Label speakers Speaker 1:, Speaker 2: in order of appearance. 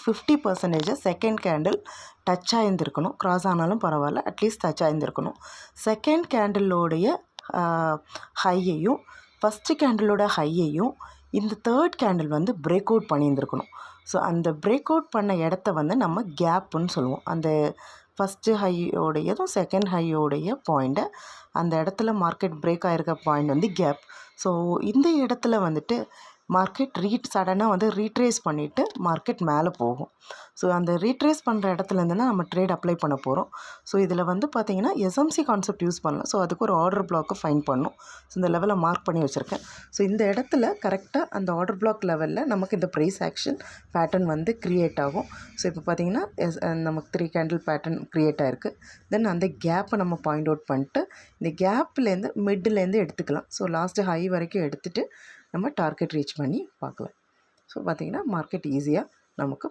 Speaker 1: 50% second candle touch ஆகியிருந்துருக்கணும். Cross ஆனாலும் பரவாயில்ல, at least touch ஆகியிருந்துருக்கணும். Second கேண்டிலோடைய ஹையையும் first கேண்டிலோட ஹையையும் இந்த தேர்ட் கேண்டில் வந்து பிரேக் அவுட் பண்ணியிருந்துருக்கணும். ஸோ அந்த பிரேக் அவுட் பண்ண இடத்த வந்து நம்ம கேப்புன்னு சொல்லுவோம். அந்த ஃபஸ்ட்டு ஹையோடையதும் செகண்ட் ஹையோடைய பாயிண்ட்டை அந்த இடத்துல மார்க்கெட் பிரேக் ஆகிருக்க பாயிண்ட் வந்து கேப். ஸோ இந்த இடத்துல வந்துட்டு மார்க்கெட் சடனாக வந்து ரீட்ரேஸ் பண்ணிவிட்டு மார்க்கெட் மேலே போகும். ஸோ அந்த ரீட்ரேஸ் பண்ணுற இடத்துலேருந்து தான் நம்ம ட்ரேட் அப்ளை பண்ண போகிறோம். ஸோ இதில் வந்து பார்த்திங்கன்னா எஸ்எம்சி கான்செப்ட் யூஸ் பண்ணலாம். ஸோ அதுக்கு ஒரு ஆர்டர் பிளாக்கை ஃபைண்ட் பண்ணணும். ஸோ இந்த லெவலில் மார்க் பண்ணி வச்சுருக்கேன். ஸோ இந்த இடத்துல கரெக்டாக அந்த ஆர்டர் பிளாக் லெவலில் நமக்கு இந்த ப்ரைஸ் ஆக்ஷன் பேட்டர்ன் வந்து க்ரியேட் ஆகும். ஸோ இப்போ பார்த்திங்கன்னா நமக்கு 3 கேண்டில் பேட்டர்ன் க்ரியேட் ஆகிருக்கு. தென் அந்த கேப்பை நம்ம பாயிண்ட் அவுட் பண்ணிட்டு இந்த கேப்லேருந்து மிட்லேருந்து எடுத்துக்கலாம். ஸோ லாஸ்ட்டு ஹை வரைக்கும் எடுத்துகிட்டு நம்ம டார்கெட் ரீச் பண்ணி பார்க்கலாம். ஸோ பார்த்திங்கன்னா மார்க்கெட் ஈஸியாக நமக்கு